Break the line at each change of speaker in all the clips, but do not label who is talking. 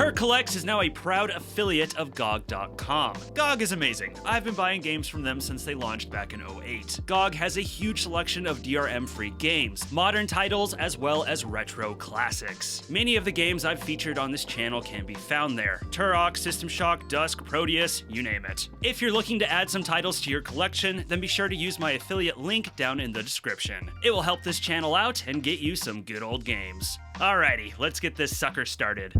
Kirk Collects is now a proud affiliate of GOG.com. GOG is amazing. I've been buying games from them since they launched back in 2008. GOG has a huge selection of DRM-free games, modern titles, as well as retro classics. Many of the games I've featured on this channel can be found there. Turok, System Shock, Dusk, Proteus, you name it. If you're looking to add some titles to your collection, then be sure to use my affiliate link down in the description. It will help this channel out and get you some good old games. Alrighty, let's get this sucker started.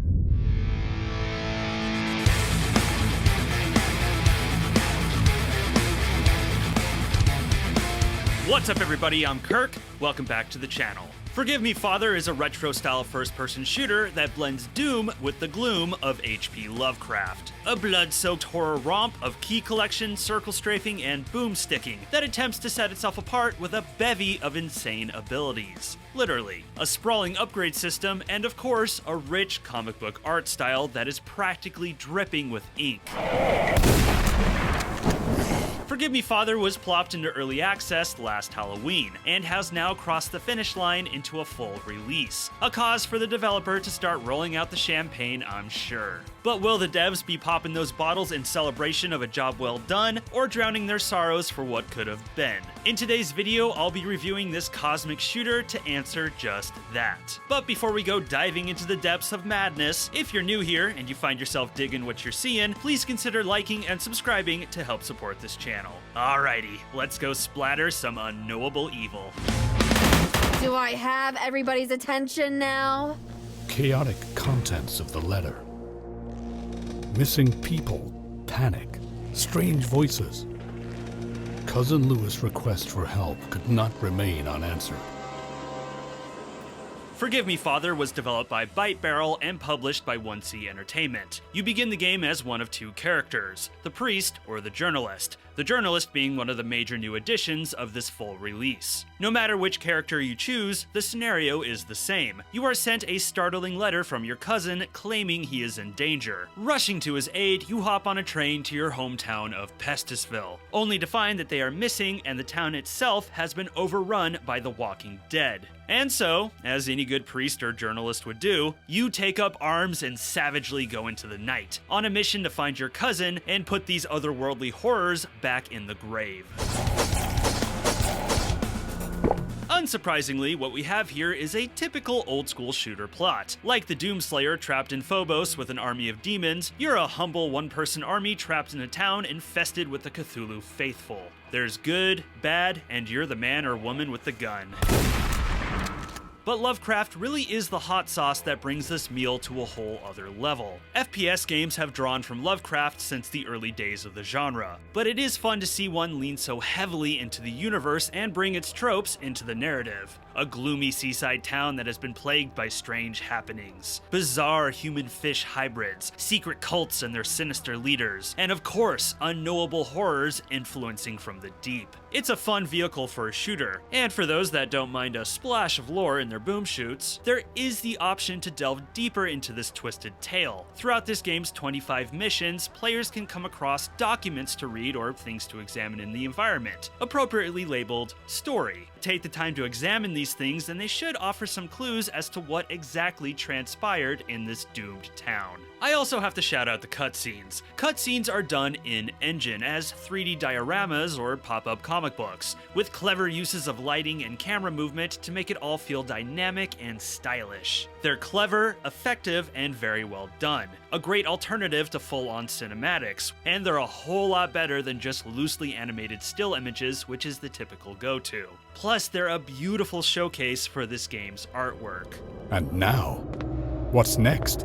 What's up everybody, I'm Kirk, welcome back to the channel. Forgive Me Father is a retro-style first-person shooter that blends Doom with the gloom of HP Lovecraft. A blood-soaked horror romp of key collection, circle strafing, and boomsticking that attempts to set itself apart with a bevy of insane abilities. Literally. A sprawling upgrade system, and of course, a rich comic book art style that is practically dripping with ink. Forgive Me Father was plopped into early access last Halloween, and has now crossed the finish line into a full release. A cause for the developer to start rolling out the champagne, I'm sure. But will the devs be popping those bottles in celebration of a job well done, or drowning their sorrows for what could have been? In today's video, I'll be reviewing this cosmic shooter to answer just that. But before we go diving into the depths of madness, if you're new here and you find yourself digging what you're seeing, please consider liking and subscribing to help support this channel. Alrighty, let's go splatter some unknowable evil.
Do I have everybody's attention now?
Chaotic contents of the letter. Missing people, panic, strange voices. Cousin Lewis' request for help could not remain unanswered.
Forgive Me Father was developed by Byte Barrel and published by 1C Entertainment. You begin the game as one of two characters, the priest or the journalist being one of the major new additions of this full release. No matter which character you choose, the scenario is the same. You are sent a startling letter from your cousin claiming he is in danger. Rushing to his aid, you hop on a train to your hometown of Pestisville, only to find that they are missing and the town itself has been overrun by the Walking Dead. And so, as any good priest or journalist would do, you take up arms and savagely go into the night, on a mission to find your cousin and put these otherworldly horrors back in the grave. Unsurprisingly, what we have here is a typical old-school shooter plot. Like the Doomslayer trapped in Phobos with an army of demons, you're a humble one-person army trapped in a town infested with the Cthulhu faithful. There's good, bad, and you're the man or woman with the gun. But Lovecraft really is the hot sauce that brings this meal to a whole other level. FPS games have drawn from Lovecraft since the early days of the genre, but it is fun to see one lean so heavily into the universe and bring its tropes into the narrative. A gloomy seaside town that has been plagued by strange happenings, bizarre human-fish hybrids, secret cults and their sinister leaders, and of course, unknowable horrors influencing from the deep. It's a fun vehicle for a shooter, and for those that don't mind a splash of lore in their boom shoots, there is the option to delve deeper into this twisted tale. Throughout this game's 25 missions, players can come across documents to read or things to examine in the environment, appropriately labeled story. Take the time to examine these things and they should offer some clues as to what exactly transpired in this doomed town. I also have to shout out the cutscenes. Cutscenes are done in engine as 3D dioramas or pop-up comic books, with clever uses of lighting and camera movement to make it all feel dynamic and stylish. They're clever, effective, and very well done. A great alternative to full-on cinematics, and they're a whole lot better than just loosely animated still images, which is the typical go-to. Plus, they're a beautiful showcase for this game's artwork.
And now, what's next?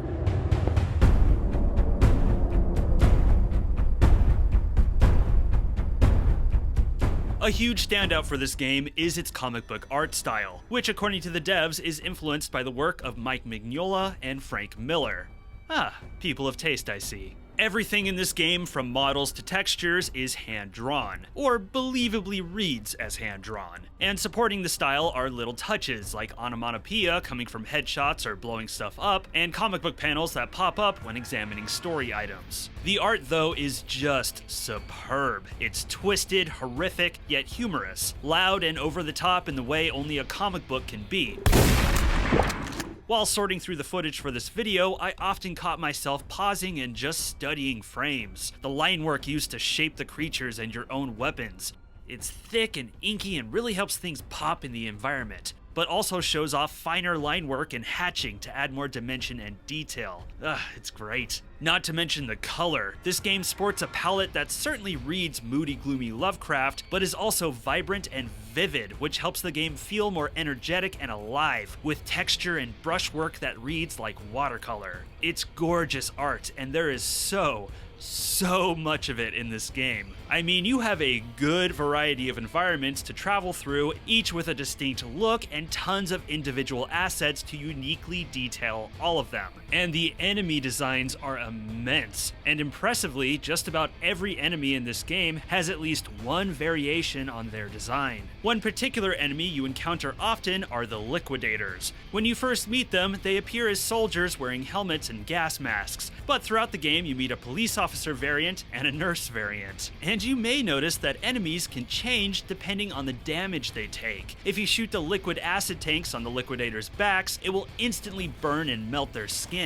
A huge standout for this game is its comic book art style, which according to the devs is influenced by the work of Mike Mignola and Frank Miller. Ah, people of taste I see. Everything in this game, from models to textures, is hand-drawn, or believably reads as hand-drawn. And supporting the style are little touches, like onomatopoeia coming from headshots or blowing stuff up, and comic book panels that pop up when examining story items. The art, though, is just superb. It's twisted, horrific, yet humorous, loud and over the top in the way only a comic book can be. While sorting through the footage for this video, I often caught myself pausing and just studying frames. The line work used to shape the creatures and your own weapons. It's thick and inky and really helps things pop in the environment, but also shows off finer line work and hatching to add more dimension and detail. It's great. Not to mention the color. This game sports a palette that certainly reads moody, gloomy Lovecraft, but is also vibrant and vivid, which helps the game feel more energetic and alive, with texture and brushwork that reads like watercolor. It's gorgeous art, and there is so much of it in this game. I mean, you have a good variety of environments to travel through, each with a distinct look and tons of individual assets to uniquely detail all of them. And the enemy designs are immense, and impressively, just about every enemy in this game has at least one variation on their design. One particular enemy you encounter often are the Liquidators. When you first meet them, they appear as soldiers wearing helmets and gas masks, but throughout the game you meet a police officer variant and a nurse variant. And you may notice that enemies can change depending on the damage they take. If you shoot the liquid acid tanks on the Liquidators' backs, it will instantly burn and melt their skin.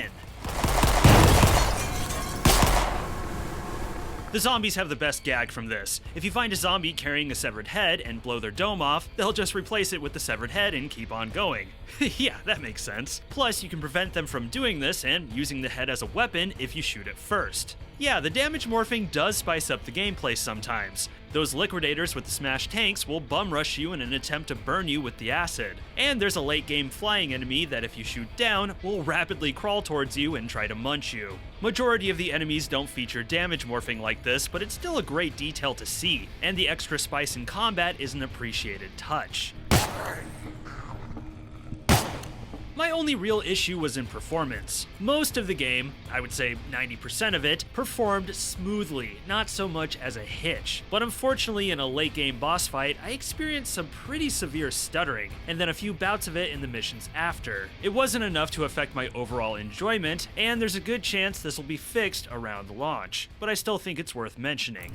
The zombies have the best gag from this. If you find a zombie carrying a severed head and blow their dome off, they'll just replace it with the severed head and keep on going. Yeah, that makes sense. Plus, you can prevent them from doing this and using the head as a weapon if you shoot it first. Yeah, the damage morphing does spice up the gameplay sometimes. Those Liquidators with the smashed tanks will bum rush you in an attempt to burn you with the acid. And there's a late game flying enemy that if you shoot down, will rapidly crawl towards you and try to munch you. Majority of the enemies don't feature damage morphing like this, but it's still a great detail to see, and the extra spice in combat is an appreciated touch. My only real issue was in performance. Most of the game, I would say 90% of it, performed smoothly, not so much as a hitch. But unfortunately in a late game boss fight, I experienced some pretty severe stuttering, and then a few bouts of it in the missions after. It wasn't enough to affect my overall enjoyment, and there's a good chance this will be fixed around launch, but I still think it's worth mentioning.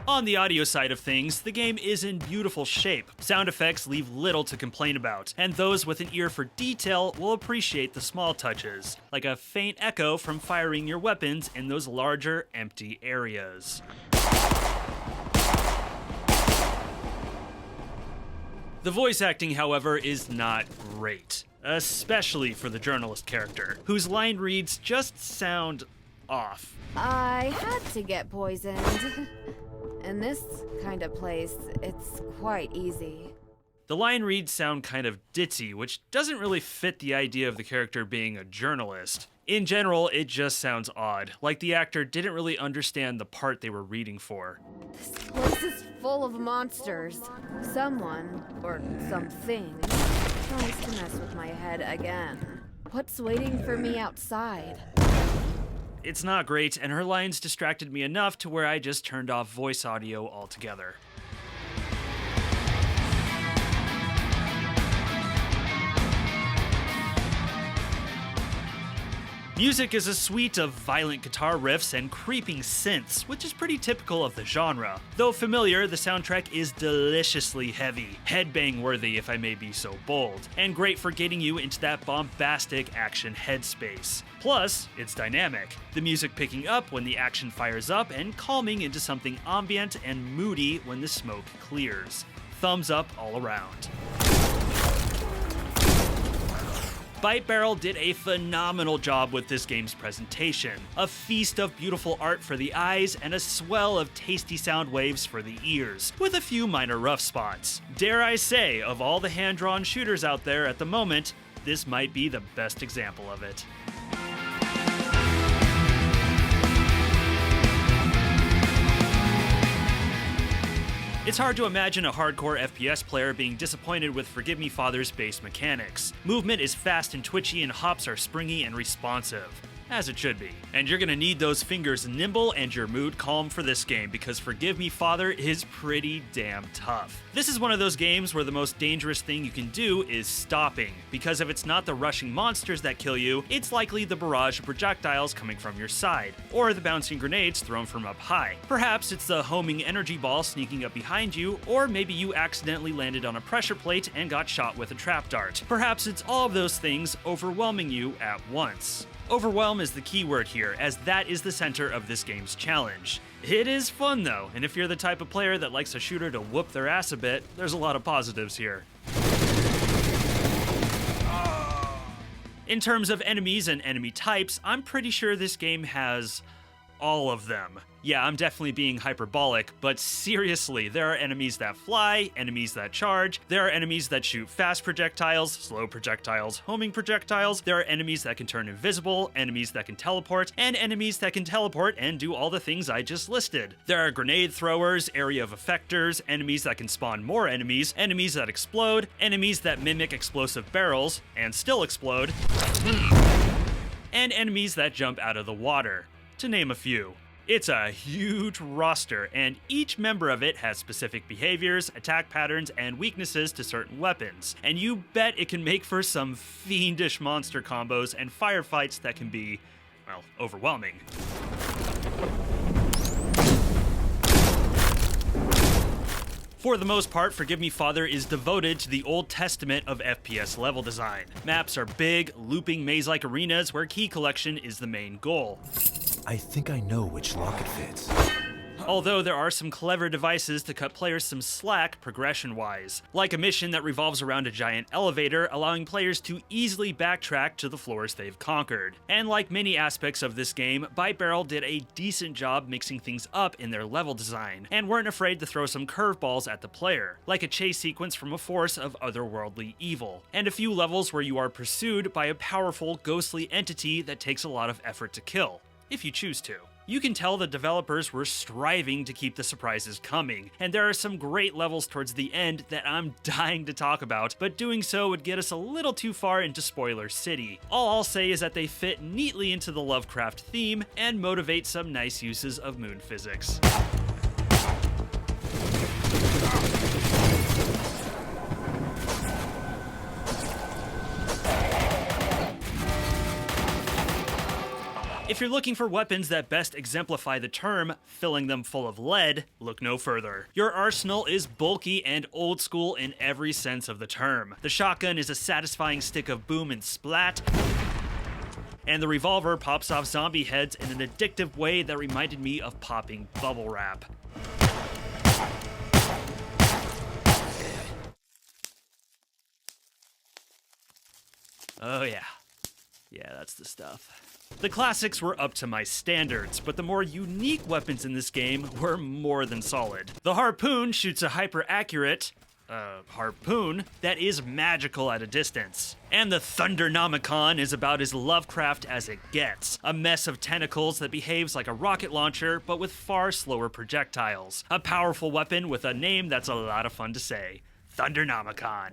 On the audio side of things, the game is in beautiful shape. Sound effects leave little to complain about, and those with an ear for detail will appreciate the small touches, like a faint echo from firing your weapons in those larger, empty areas. The voice acting, however, is not great, especially for the journalist character, whose line reads just sound off.
I had to get poisoned. In this kind of place, it's quite easy.
The line reads sound kind of ditzy, which doesn't really fit the idea of the character being a journalist. In general, it just sounds odd, like the actor didn't really understand the part they were reading for.
This place is full of monsters. Someone, or something, tries to mess with my head again. What's waiting for me outside?
It's not great, and her lines distracted me enough to where I just turned off voice audio altogether. Music is a suite of violent guitar riffs and creeping synths, which is pretty typical of the genre. Though familiar, the soundtrack is deliciously heavy, headbang-worthy if I may be so bold, and great for getting you into that bombastic action headspace. Plus, it's dynamic, the music picking up when the action fires up and calming into something ambient and moody when the smoke clears. Thumbs up all around. Byte Barrel did a phenomenal job with this game's presentation. A feast of beautiful art for the eyes and a swell of tasty sound waves for the ears, with a few minor rough spots. Dare I say, of all the hand-drawn shooters out there at the moment, this might be the best example of it. It's hard to imagine a hardcore FPS player being disappointed with Forgive Me Father's base mechanics. Movement is fast and twitchy, and hops are springy and responsive. as it should be. And you're gonna need those fingers nimble and your mood calm for this game, because Forgive Me Father is pretty damn tough. This is one of those games where the most dangerous thing you can do is stopping, because if it's not the rushing monsters that kill you, it's likely the barrage of projectiles coming from your side, or the bouncing grenades thrown from up high. Perhaps it's the homing energy ball sneaking up behind you, or maybe you accidentally landed on a pressure plate and got shot with a trap dart. Perhaps it's all of those things overwhelming you at once. Overwhelm is the key word here, as that is the center of this game's challenge. It is fun though, and if you're the type of player that likes a shooter to whoop their ass a bit, there's a lot of positives here. In terms of enemies and enemy types, I'm pretty sure this game has all of them. Yeah, I'm definitely being hyperbolic, but seriously, there are enemies that fly, enemies that charge, there are enemies that shoot fast projectiles, slow projectiles, homing projectiles, there are enemies that can turn invisible, enemies that can teleport, and enemies that can teleport and do all the things I just listed. There are grenade throwers, area of effectors, enemies that can spawn more enemies, enemies that explode, enemies that mimic explosive barrels and still explode, and enemies that jump out of the water, to name a few. It's a huge roster, and each member of it has specific behaviors, attack patterns, and weaknesses to certain weapons. And you bet it can make for some fiendish monster combos and firefights that can be, well, overwhelming. For the most part, Forgive Me Father is devoted to the Old Testament of FPS level design. Maps are big, looping maze-like arenas where key collection is the main goal.
I think I know which lock it fits.
Although there are some clever devices to cut players some slack progression-wise, like a mission that revolves around a giant elevator, allowing players to easily backtrack to the floors they've conquered. And like many aspects of this game, Byte Barrel did a decent job mixing things up in their level design, and weren't afraid to throw some curveballs at the player, like a chase sequence from a force of otherworldly evil, and a few levels where you are pursued by a powerful, ghostly entity that takes a lot of effort to kill, if you choose to. You can tell the developers were striving to keep the surprises coming, and there are some great levels towards the end that I'm dying to talk about, but doing so would get us a little too far into Spoiler City. All I'll say is that they fit neatly into the Lovecraft theme and motivate some nice uses of moon physics. If you're looking for weapons that best exemplify the term, filling them full of lead, look no further. Your arsenal is bulky and old school in every sense of the term. The shotgun is a satisfying stick of boom and splat, and the revolver pops off zombie heads in an addictive way that reminded me of popping bubble wrap. Oh yeah. Yeah, that's the stuff. The classics were up to my standards, but the more unique weapons in this game were more than solid. The harpoon shoots a hyper-accurate harpoon that is magical at a distance. And the Thundernomicon is about as Lovecraft as it gets. A mess of tentacles that behaves like a rocket launcher, but with far slower projectiles. A powerful weapon with a name that's a lot of fun to say. Thundernomicon.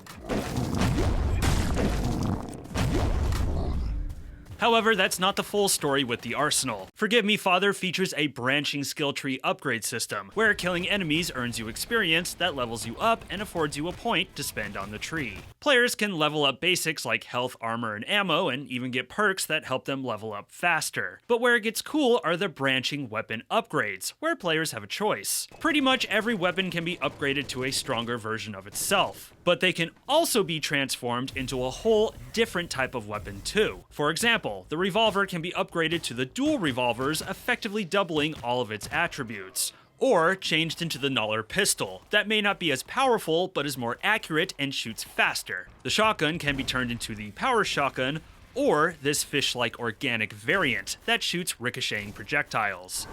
However, that's not the full story with the arsenal. Forgive Me Father features a branching skill tree upgrade system, where killing enemies earns you experience that levels you up and affords you a point to spend on the tree. Players can level up basics like health, armor, and ammo, and even get perks that help them level up faster. But where it gets cool are the branching weapon upgrades, where players have a choice. Pretty much every weapon can be upgraded to a stronger version of itself, but they can also be transformed into a whole different type of weapon too. For example, the revolver can be upgraded to the dual revolvers, effectively doubling all of its attributes. Or changed into the Nuller pistol, that may not be as powerful, but is more accurate and shoots faster. The shotgun can be turned into the power shotgun, or this fish-like organic variant that shoots ricocheting projectiles.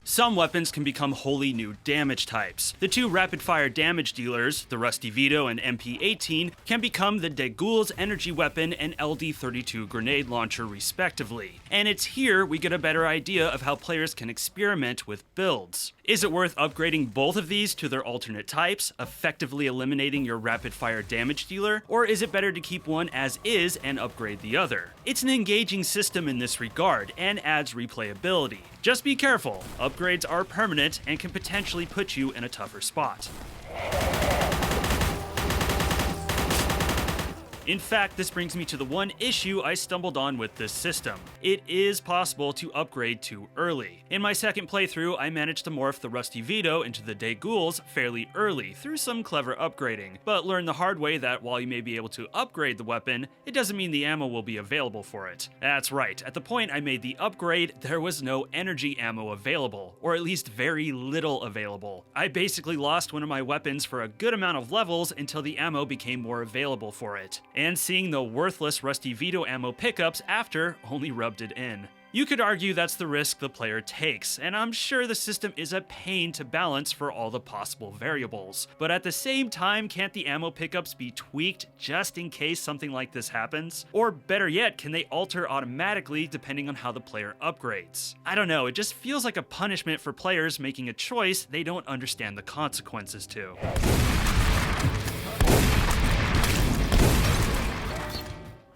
Some weapons can become wholly new damage types. The two rapid-fire damage dealers, the Rusty Vito and MP-18, can become the Degul's energy weapon and LD-32 grenade launcher respectively. And it's here we get a better idea of how players can experiment with builds. Is it worth upgrading both of these to their alternate types, effectively eliminating your rapid-fire damage dealer, or is it better to keep one as is and upgrade the other? It's an engaging system in this regard and adds replayability. Just be careful, upgrades are permanent and can potentially put you in a tougher spot. In fact, this brings me to the one issue I stumbled on with this system. It is possible to upgrade too early. In my second playthrough, I managed to morph the Rusty Vito into the Degul's fairly early through some clever upgrading, but learned the hard way that while you may be able to upgrade the weapon, it doesn't mean the ammo will be available for it. That's right, at the point I made the upgrade, there was no energy ammo available, or at least very little available. I basically lost one of my weapons for a good amount of levels until the ammo became more available for it. And seeing the worthless Rusty Vito ammo pickups after only rubbed it in. You could argue that's the risk the player takes, and I'm sure the system is a pain to balance for all the possible variables. But at the same time, can't the ammo pickups be tweaked just in case something like this happens? Or better yet, can they alter automatically depending on how the player upgrades? I don't know, it just feels like a punishment for players making a choice they don't understand the consequences to.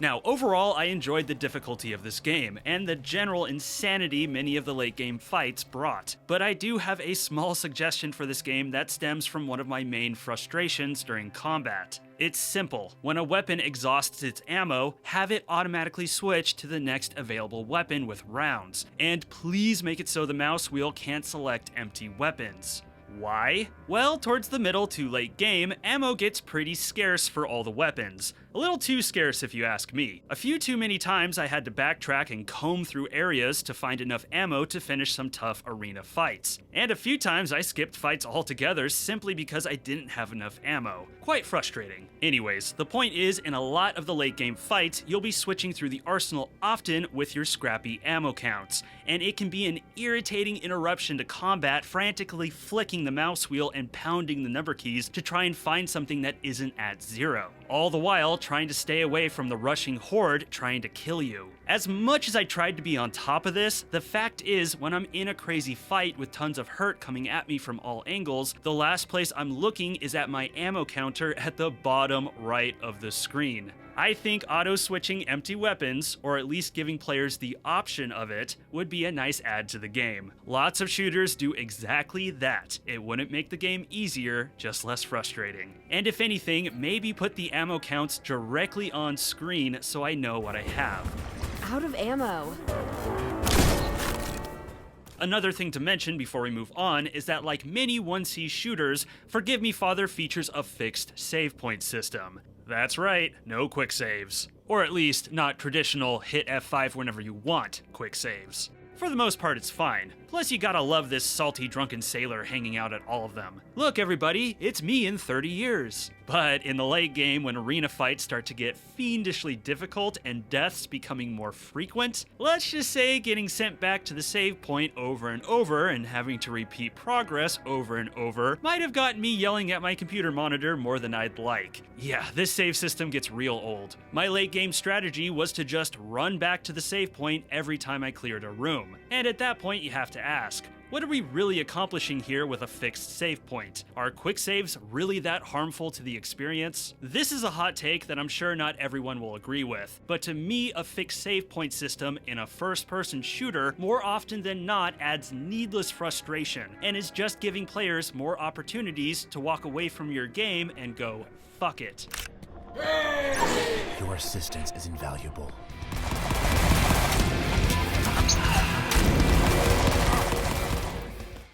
Now, overall, I enjoyed the difficulty of this game, and the general insanity many of the late game fights brought. But I do have a small suggestion for this game that stems from one of my main frustrations during combat. It's simple. When a weapon exhausts its ammo, have it automatically switch to the next available weapon with rounds. And please make it so the mouse wheel can't select empty weapons. Why? Well, towards the middle to late game, ammo gets pretty scarce for all the weapons. A little too scarce if you ask me. A few too many times I had to backtrack and comb through areas to find enough ammo to finish some tough arena fights. And a few times I skipped fights altogether simply because I didn't have enough ammo. Quite frustrating. Anyways, the point is, in a lot of the late game fights, you'll be switching through the arsenal often with your scrappy ammo counts, and it can be an irritating interruption to combat, frantically flicking the mouse wheel and pounding the number keys to try and find something that isn't at zero. All the while trying to stay away from the rushing horde trying to kill you. As much as I tried to be on top of this, the fact is when I'm in a crazy fight with tons of hurt coming at me from all angles, the last place I'm looking is at my ammo counter at the bottom right of the screen. I think auto-switching empty weapons, or at least giving players the option of it, would be a nice add to the game. Lots of shooters do exactly that. It wouldn't make the game easier, just less frustrating. And if anything, maybe put the ammo counts directly on screen so I know what I have.
Out of ammo.
Another thing to mention before we move on is that like many 1C shooters, Forgive Me Father features a fixed save point system. That's right, no quick saves. Or at least, not traditional hit F5 whenever you want quick saves. For the most part, it's fine. Plus, you gotta love this salty drunken sailor hanging out at all of them. Look, everybody, it's me in 30 years. But in the late game, when arena fights start to get fiendishly difficult and deaths becoming more frequent, let's just say getting sent back to the save point over and over and having to repeat progress over and over might have gotten me yelling at my computer monitor more than I'd like. Yeah, this save system gets real old. My late game strategy was to just run back to the save point every time I cleared a room. And at that point, you have to ask, what are we really accomplishing here with a fixed save point? Are quick saves really that harmful to the experience? This is a hot take that I'm sure not everyone will agree with, but to me, a fixed save point system in a first-person shooter more often than not adds needless frustration and is just giving players more opportunities to walk away from your game and go, fuck it.
Your assistance is invaluable.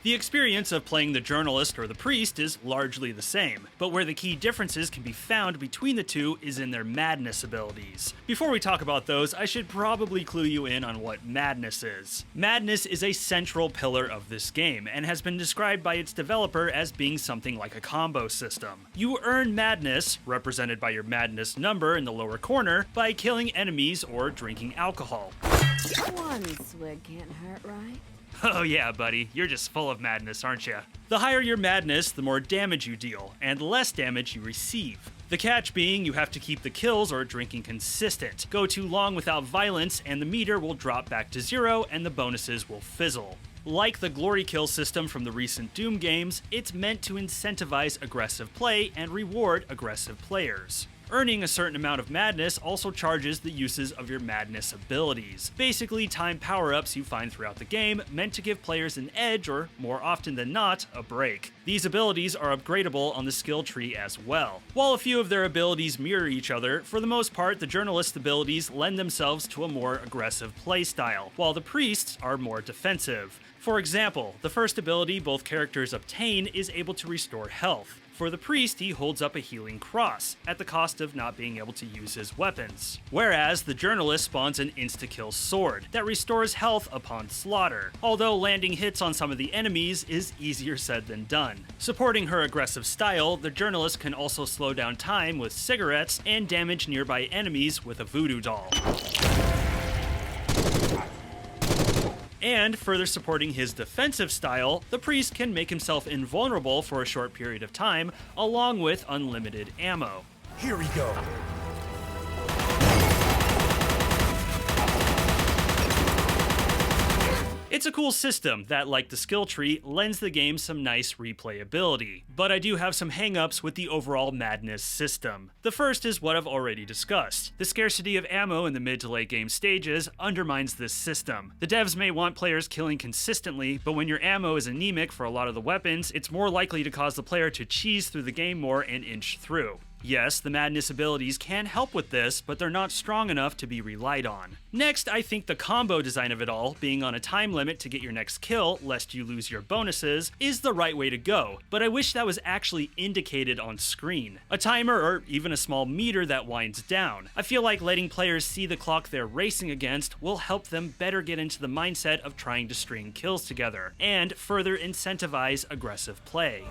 The experience of playing the journalist or the priest is largely the same, but where the key differences can be found between the two is in their madness abilities. Before we talk about those, I should probably clue you in on what madness is. Madness is a central pillar of this game, and has been described by its developer as being something like a combo system. You earn madness, represented by your madness number in the lower corner, by killing enemies or drinking alcohol.
One swig can't hurt, right?
Oh yeah, buddy, you're just full of madness, aren't you? The higher your madness, the more damage you deal, and the less damage you receive. The catch being you have to keep the kills or drinking consistent. Go too long without violence and the meter will drop back to 0 and the bonuses will fizzle. Like the glory kill system from the recent Doom games, it's meant to incentivize aggressive play and reward aggressive players. Earning a certain amount of madness also charges the uses of your madness abilities. Basically, time power-ups you find throughout the game, meant to give players an edge or, more often than not, a break. These abilities are upgradable on the skill tree as well. While a few of their abilities mirror each other, for the most part the journalist's abilities lend themselves to a more aggressive playstyle, while the priest's are more defensive. For example, the first ability both characters obtain is able to restore health. For the priest, he holds up a healing cross, at the cost of not being able to use his weapons. Whereas the journalist spawns an insta-kill sword that restores health upon slaughter, although landing hits on some of the enemies is easier said than done. Supporting her aggressive style, the journalist can also slow down time with cigarettes and damage nearby enemies with a voodoo doll. And further supporting his defensive style, the priest can make himself invulnerable for a short period of time, along with unlimited ammo.
Here we go.
It's a cool system that, like the skill tree, lends the game some nice replayability, but I do have some hang-ups with the overall madness system. The first is what I've already discussed. The scarcity of ammo in the mid to late game stages undermines this system. The devs may want players killing consistently, but when your ammo is anemic for a lot of the weapons, it's more likely to cause the player to cheese through the game more and inch through. Yes, the madness abilities can help with this, but they're not strong enough to be relied on. Next, I think the combo design of it all, being on a time limit to get your next kill, lest you lose your bonuses, is the right way to go, but I wish that was actually indicated on screen. A timer or even a small meter that winds down. I feel like letting players see the clock they're racing against will help them better get into the mindset of trying to string kills together, and further incentivize aggressive play.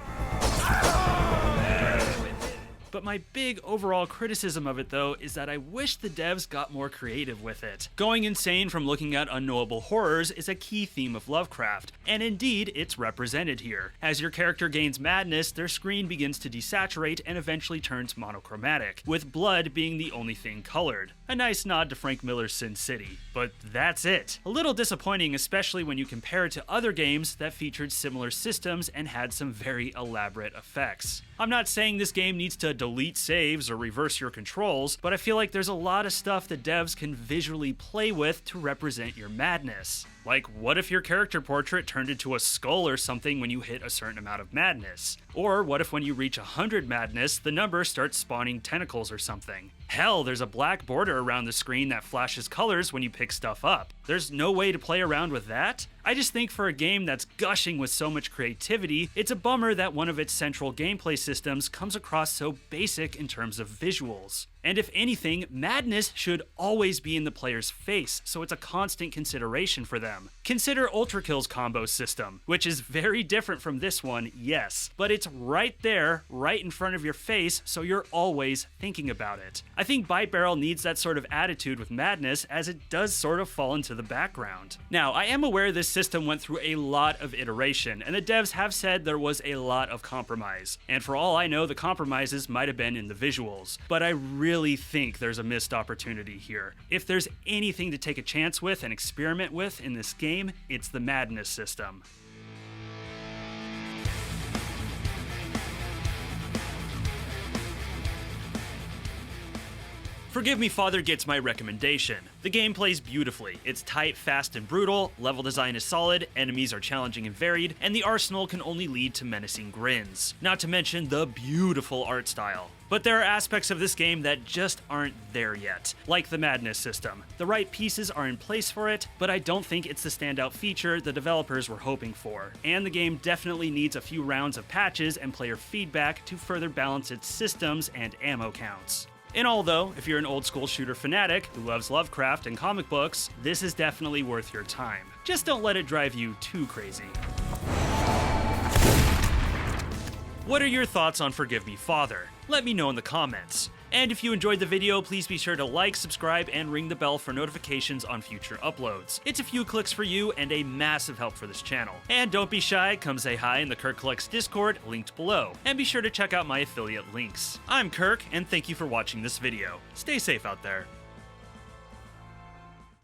But my big overall criticism of it though is that I wish the devs got more creative with it. Going insane from looking at unknowable horrors is a key theme of Lovecraft, and indeed it's represented here. As your character gains madness, their screen begins to desaturate and eventually turns monochromatic, with blood being the only thing colored. A nice nod to Frank Miller's Sin City, but that's it. A little disappointing, especially when you compare it to other games that featured similar systems and had some very elaborate effects. I'm not saying this game needs to delete saves or reverse your controls, but I feel like there's a lot of stuff that devs can visually play with to represent your madness. Like, what if your character portrait turned into a skull or something when you hit a certain amount of madness? Or what if when you reach 100 madness, the number starts spawning tentacles or something? Hell, there's a black border around the screen that flashes colors when you pick stuff up. There's no way to play around with that? I just think for a game that's gushing with so much creativity, it's a bummer that one of its central gameplay systems comes across so basic in terms of visuals. And if anything, madness should always be in the player's face, so it's a constant consideration for them. Consider Ultra Kill's combo system, which is very different from this one, yes, but it's right there, right in front of your face, so you're always thinking about it. I think Byte Barrel needs that sort of attitude with madness, as it does sort of fall into the background. Now, I am aware this system went through a lot of iteration, and the devs have said there was a lot of compromise, and for all I know, the compromises might have been in the visuals, but I really think there's a missed opportunity here. If there's anything to take a chance with and experiment with in this game, it's the madness system. Forgive Me Father gets my recommendation. The game plays beautifully. It's tight, fast, and brutal, level design is solid, enemies are challenging and varied, and the arsenal can only lead to menacing grins. Not to mention the beautiful art style. But there are aspects of this game that just aren't there yet, like the madness system. The right pieces are in place for it, but I don't think it's the standout feature the developers were hoping for. And the game definitely needs a few rounds of patches and player feedback to further balance its systems and ammo counts. In all though, if you're an old school shooter fanatic who loves Lovecraft and comic books, this is definitely worth your time. Just don't let it drive you too crazy. What are your thoughts on Forgive Me Father? Let me know in the comments. And if you enjoyed the video, please be sure to like, subscribe, and ring the bell for notifications on future uploads. It's a few clicks for you and a massive help for this channel. And don't be shy, come say hi in the Kirk Collects Discord, linked below. And be sure to check out my affiliate links. I'm Kirk, and thank you for watching this video. Stay safe out there.